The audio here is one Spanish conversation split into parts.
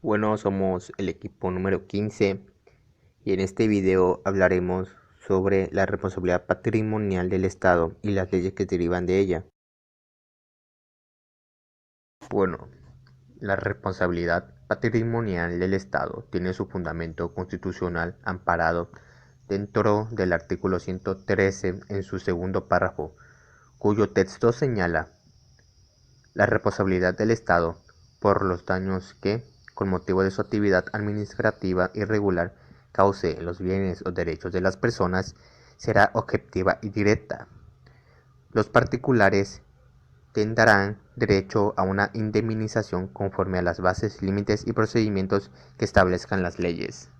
Bueno, somos el equipo número 15 y en este video hablaremos sobre la responsabilidad patrimonial del Estado y las leyes que derivan de ella. Bueno, la responsabilidad patrimonial del Estado tiene su fundamento constitucional amparado dentro del artículo 113 en su segundo párrafo, cuyo texto señala la responsabilidad del Estado por los daños que, con motivo de su actividad administrativa irregular, cause en los bienes o derechos de las personas, será objetiva y directa. Los particulares tendrán derecho a una indemnización conforme a las bases, límites y procedimientos que establezcan las leyes.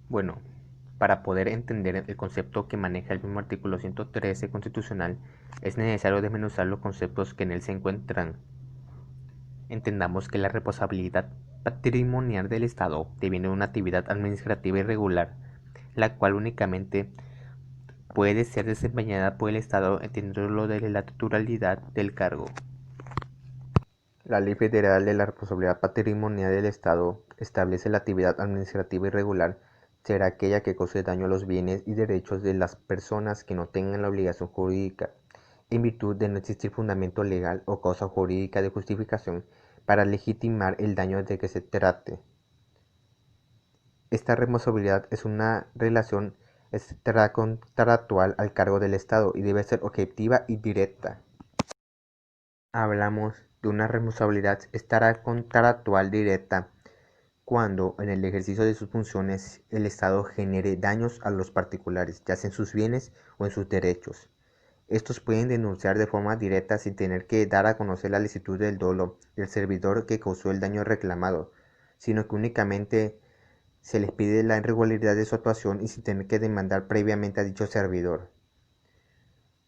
Bueno, para poder entender el concepto que maneja el mismo artículo 113 constitucional, es necesario desmenuzar los conceptos que en él se encuentran. Entendamos que la responsabilidad patrimonial del Estado deviene de una actividad administrativa irregular, la cual únicamente puede ser desempeñada por el Estado entendiéndolo de la titularidad del cargo. La Ley Federal de la Responsabilidad Patrimonial del Estado establece la actividad administrativa irregular será aquella que cause daño a los bienes y derechos de las personas que no tengan la obligación jurídica, en virtud de no existir fundamento legal o causa jurídica de justificación para legitimar el daño de que se trate. Esta responsabilidad es una relación extracontractual al cargo del Estado y debe ser objetiva y directa. Hablamos de una responsabilidad extracontractual directa cuando, en el ejercicio de sus funciones, el Estado genere daños a los particulares, ya sea en sus bienes o en sus derechos. Estos pueden denunciar de forma directa sin tener que dar a conocer la licitud del dolo del servidor que causó el daño reclamado, sino que únicamente se les pide la irregularidad de su actuación y sin tener que demandar previamente a dicho servidor.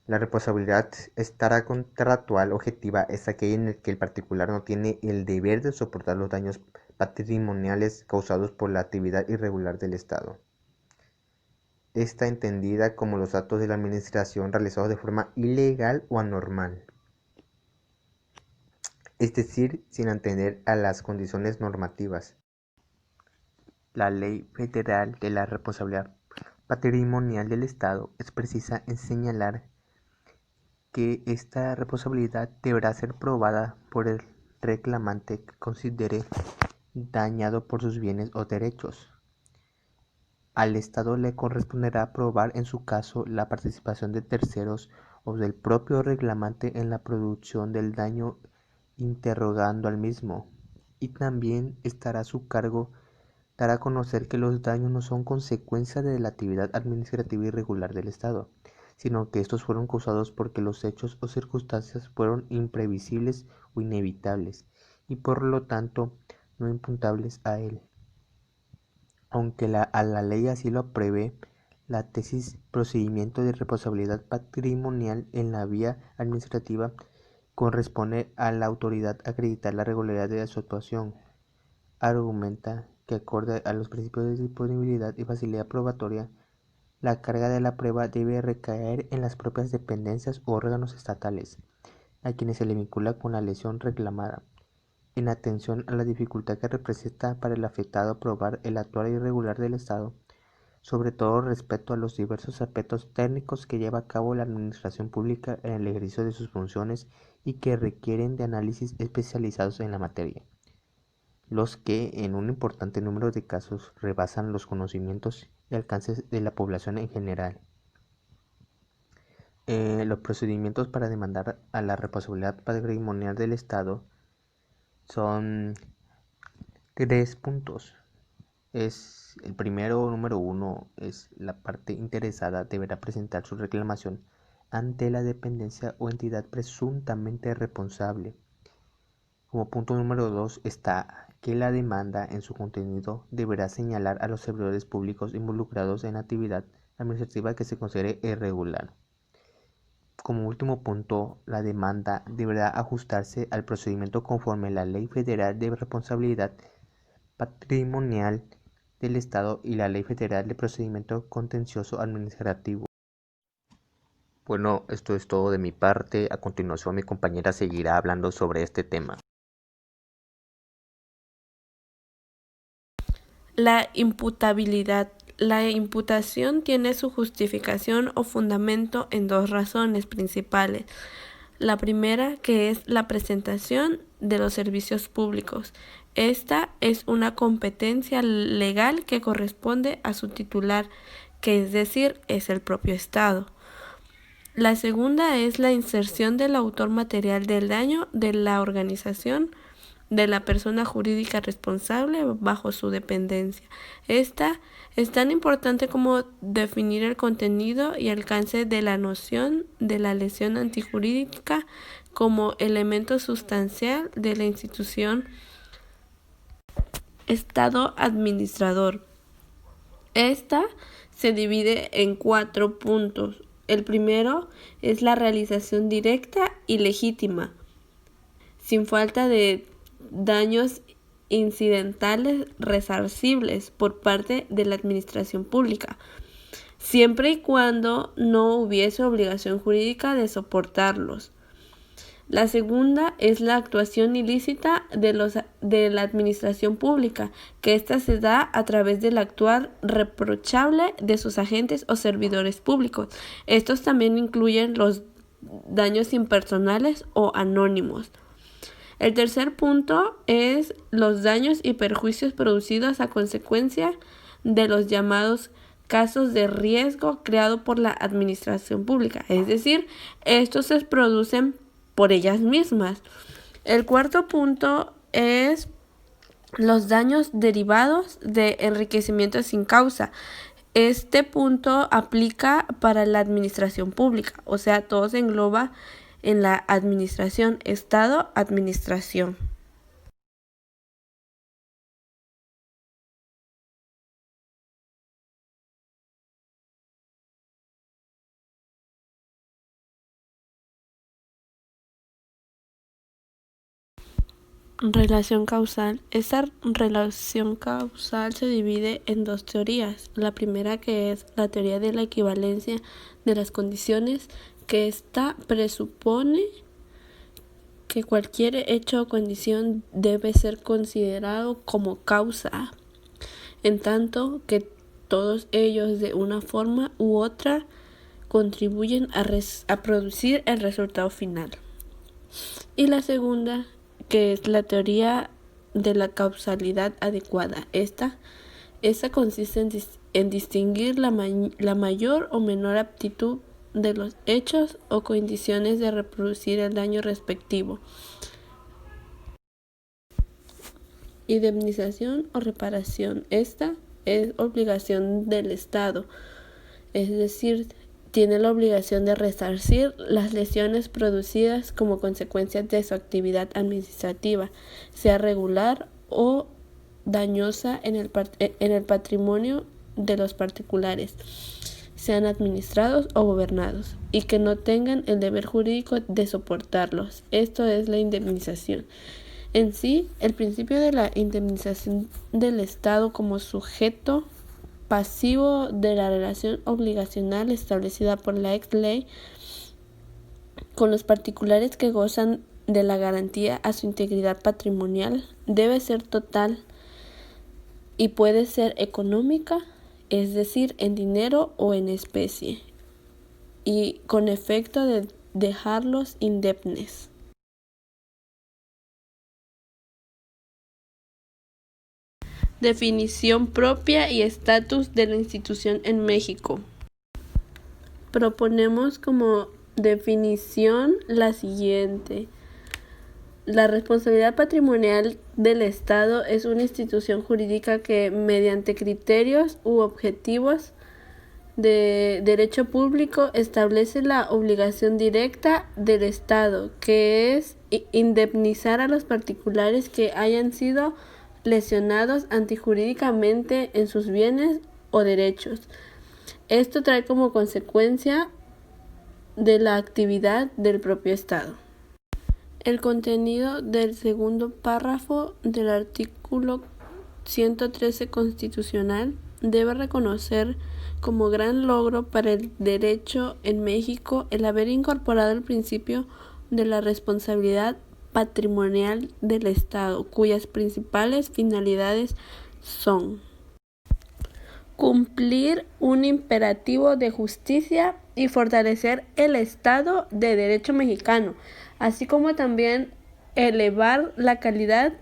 La responsabilidad extracontractual objetiva es aquella en la que el particular no tiene el deber de soportar los daños patrimoniales causados por la actividad irregular del Estado. Está entendida como los actos de la administración realizados de forma ilegal o anormal, es decir, sin atender a las condiciones normativas. La Ley Federal de la Responsabilidad Patrimonial del Estado es precisa en señalar que esta responsabilidad deberá ser probada por el reclamante que considere dañado por sus bienes o derechos. Al Estado le corresponderá probar en su caso la participación de terceros o del propio reclamante en la producción del daño interrogando al mismo, y también estará a su cargo dar a conocer que los daños no son consecuencia de la actividad administrativa irregular del Estado, sino que estos fueron causados porque los hechos o circunstancias fueron imprevisibles o inevitables, y por lo tanto no imputables a él. Aunque a la ley así lo prevé, la tesis procedimiento de responsabilidad patrimonial en la vía administrativa corresponde a la autoridad acreditar la regularidad de su actuación. Argumenta que acorde a los principios de disponibilidad y facilidad probatoria, la carga de la prueba debe recaer en las propias dependencias u órganos estatales, a quienes se le vincula con la lesión reclamada, en atención a la dificultad que representa para el afectado probar el actuar irregular del Estado, sobre todo respecto a los diversos aspectos técnicos que lleva a cabo la administración pública en el ejercicio de sus funciones y que requieren de análisis especializados en la materia, los que en un importante número de casos rebasan los conocimientos y alcances de la población en general. Los procedimientos para demandar a la responsabilidad patrimonial del Estado son 3 puntos. El primero, número 1, es la parte interesada deberá presentar su reclamación ante la dependencia o entidad presuntamente responsable. Como punto número 2 está que la demanda en su contenido deberá señalar a los servidores públicos involucrados en actividad administrativa que se considere irregular. Como último punto, la demanda deberá ajustarse al procedimiento conforme la Ley Federal de Responsabilidad Patrimonial del Estado y la Ley Federal de Procedimiento Contencioso Administrativo. Bueno, esto es todo de mi parte. A continuación, mi compañera seguirá hablando sobre este tema. La imputabilidad. La imputación tiene su justificación o fundamento en dos razones principales. La primera, que es la presentación de los servicios públicos. Esta es una competencia legal que corresponde a su titular, que es decir, es el propio Estado. La segunda es la inserción del autor material del daño de la organización de la persona jurídica responsable bajo su dependencia. Esta es tan importante como definir el contenido y alcance de la noción de la lesión antijurídica como elemento sustancial de la institución Estado administrador. Esta se divide en 4 puntos. El primero es la realización directa y legítima, sin falta de daños incidentales resarcibles por parte de la administración pública, siempre y cuando no hubiese obligación jurídica de soportarlos. La segunda es la actuación ilícita de la administración pública, que ésta se da a través del actuar reprochable de sus agentes o servidores públicos. Estos también incluyen los daños impersonales o anónimos. El tercer punto es los daños y perjuicios producidos a consecuencia de los llamados casos de riesgo creado por la administración pública, es decir, estos se producen por ellas mismas. El cuarto punto es los daños derivados de enriquecimiento sin causa. Este punto aplica para la administración pública, o sea, todo se engloba en la administración, Estado, administración. Relación causal. Esta relación causal se divide en dos teorías. La primera, que es la teoría de la equivalencia de las condiciones, que ésta presupone que cualquier hecho o condición debe ser considerado como causa, en tanto que todos ellos de una forma u otra contribuyen a producir el resultado final. Y la segunda, que es la teoría de la causalidad adecuada. Esta consiste en distinguir la mayor o menor aptitud de los hechos o condiciones de reproducir el daño respectivo. Indemnización o reparación. Esta es obligación del Estado, es decir, tiene la obligación de resarcir las lesiones producidas como consecuencia de su actividad administrativa, sea regular o dañosa en el patrimonio de los particulares, sean administrados o gobernados, y que no tengan el deber jurídico de soportarlos. Esto es la indemnización. En sí, el principio de la indemnización del Estado como sujeto pasivo de la relación obligacional establecida por la ex ley con los particulares que gozan de la garantía a su integridad patrimonial debe ser total y puede ser económica, es decir, en dinero o en especie, y con efecto de dejarlos indemnes. Definición propia y estatus de la institución en México. Proponemos como definición la siguiente. La responsabilidad patrimonial del Estado es una institución jurídica que, mediante criterios u objetivos de derecho público, establece la obligación directa del Estado, que es indemnizar a los particulares que hayan sido lesionados antijurídicamente en sus bienes o derechos. Esto trae como consecuencia de la actividad del propio Estado. El contenido del segundo párrafo del artículo 113 constitucional debe reconocer como gran logro para el derecho en México el haber incorporado el principio de la responsabilidad patrimonial del Estado, cuyas principales finalidades son cumplir un imperativo de justicia y fortalecer el Estado de Derecho mexicano, así como también elevar la calidad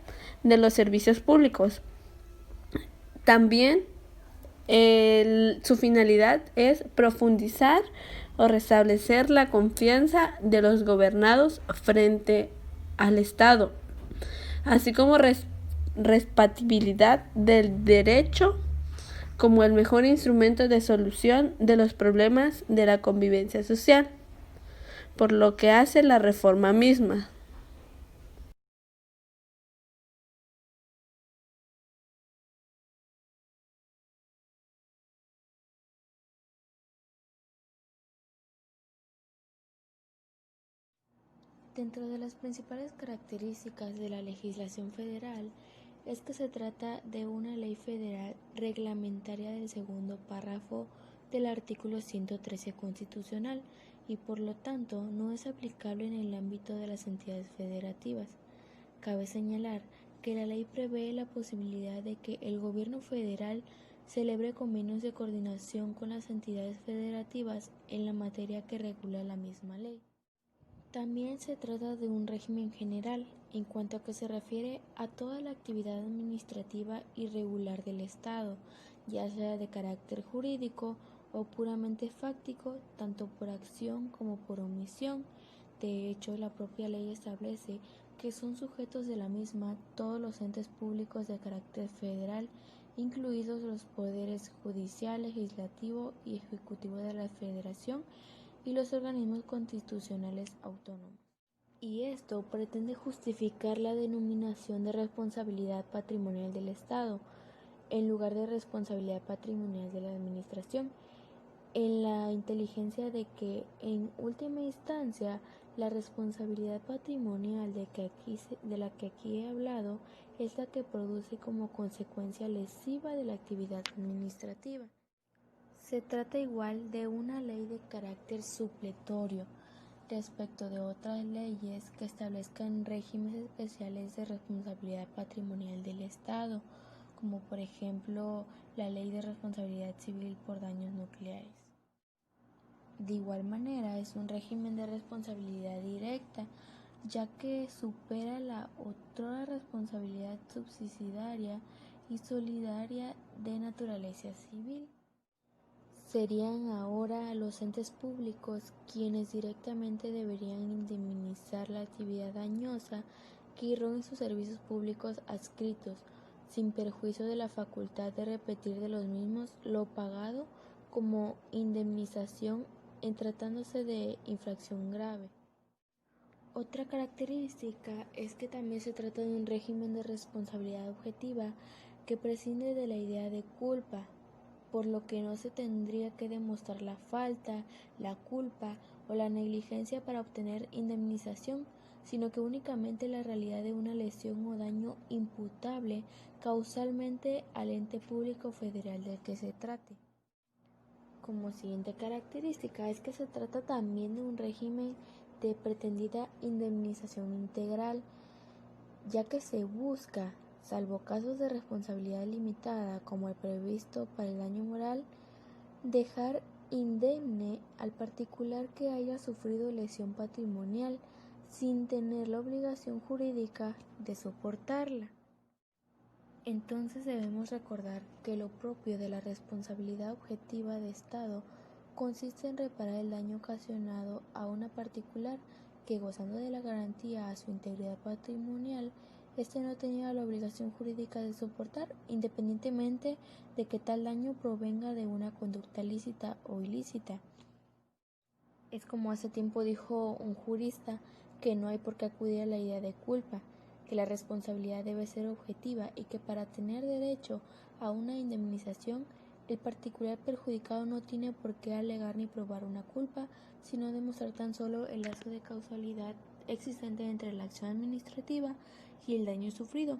de los servicios públicos. También su finalidad es profundizar o restablecer la confianza de los gobernados frente al Estado, así como respetabilidad del derecho como el mejor instrumento de solución de los problemas de la convivencia social, por lo que hace la reforma misma. Dentro de las principales características de la legislación federal es que se trata de una ley federal reglamentaria del segundo párrafo del artículo 113 constitucional y por lo tanto no es aplicable en el ámbito de las entidades federativas. Cabe señalar que la ley prevé la posibilidad de que el gobierno federal celebre convenios de coordinación con las entidades federativas en la materia que regula la misma ley. También se trata de un régimen general, en cuanto a que se refiere a toda la actividad administrativa y regular del Estado, ya sea de carácter jurídico o puramente fáctico, tanto por acción como por omisión. De hecho, la propia ley establece que son sujetos de la misma todos los entes públicos de carácter federal, incluidos los poderes judicial, legislativo y ejecutivo de la Federación, y los organismos constitucionales autónomos. Y esto pretende justificar la denominación de responsabilidad patrimonial del Estado, en lugar de responsabilidad patrimonial de la Administración, en la inteligencia de que, en última instancia, la responsabilidad patrimonial de la que aquí he hablado es la que produce como consecuencia lesiva de la actividad administrativa. Se trata igual de una ley de carácter supletorio respecto de otras leyes que establezcan regímenes especiales de responsabilidad patrimonial del Estado, como por ejemplo la Ley de Responsabilidad Civil por Daños Nucleares. De igual manera, es un régimen de responsabilidad directa, ya que supera la otrora responsabilidad subsidiaria y solidaria de naturaleza civil. Serían ahora los entes públicos quienes directamente deberían indemnizar la actividad dañosa que irrogue sus servicios públicos adscritos, sin perjuicio de la facultad de repetir de los mismos lo pagado como indemnización en tratándose de infracción grave. Otra característica es que también se trata de un régimen de responsabilidad objetiva que prescinde de la idea de culpa, por lo que no se tendría que demostrar la falta, la culpa o la negligencia para obtener indemnización, sino que únicamente la realidad de una lesión o daño imputable causalmente al ente público federal del que se trate. Como siguiente característica es que se trata también de un régimen de pretendida indemnización integral, ya que se busca, salvo casos de responsabilidad limitada como el previsto para el daño moral, dejar indemne al particular que haya sufrido lesión patrimonial sin tener la obligación jurídica de soportarla. Entonces debemos recordar que lo propio de la responsabilidad objetiva de Estado consiste en reparar el daño ocasionado a una particular que, gozando de la garantía a su integridad patrimonial, éste no tenía la obligación jurídica de soportar, independientemente de que tal daño provenga de una conducta lícita o ilícita. Es como hace tiempo dijo un jurista, que no hay por qué acudir a la idea de culpa, que la responsabilidad debe ser objetiva y que para tener derecho a una indemnización, el particular perjudicado no tiene por qué alegar ni probar una culpa, sino demostrar tan solo el lazo de causalidad existente entre la acción administrativa y el daño sufrido,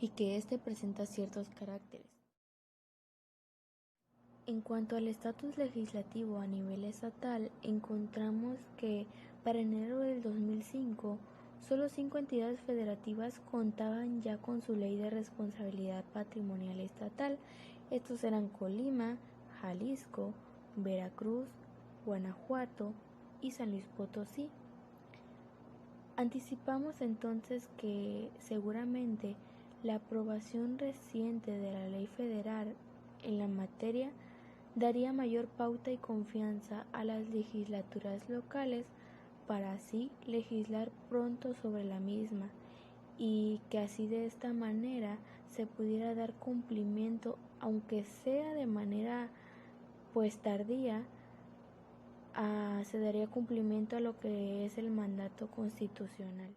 y que éste presenta ciertos caracteres. En cuanto al estatus legislativo a nivel estatal, encontramos que para enero del 2005, solo 5 entidades federativas contaban ya con su ley de responsabilidad patrimonial estatal Estos serán Colima, Jalisco, Veracruz, Guanajuato y San Luis Potosí. Anticipamos entonces que seguramente la aprobación reciente de la ley federal en la materia daría mayor pauta y confianza a las legislaturas locales para así legislar pronto sobre la misma y que así de esta manera se pudiera dar cumplimiento, aunque sea de manera tardía, se daría cumplimiento a lo que es el mandato constitucional.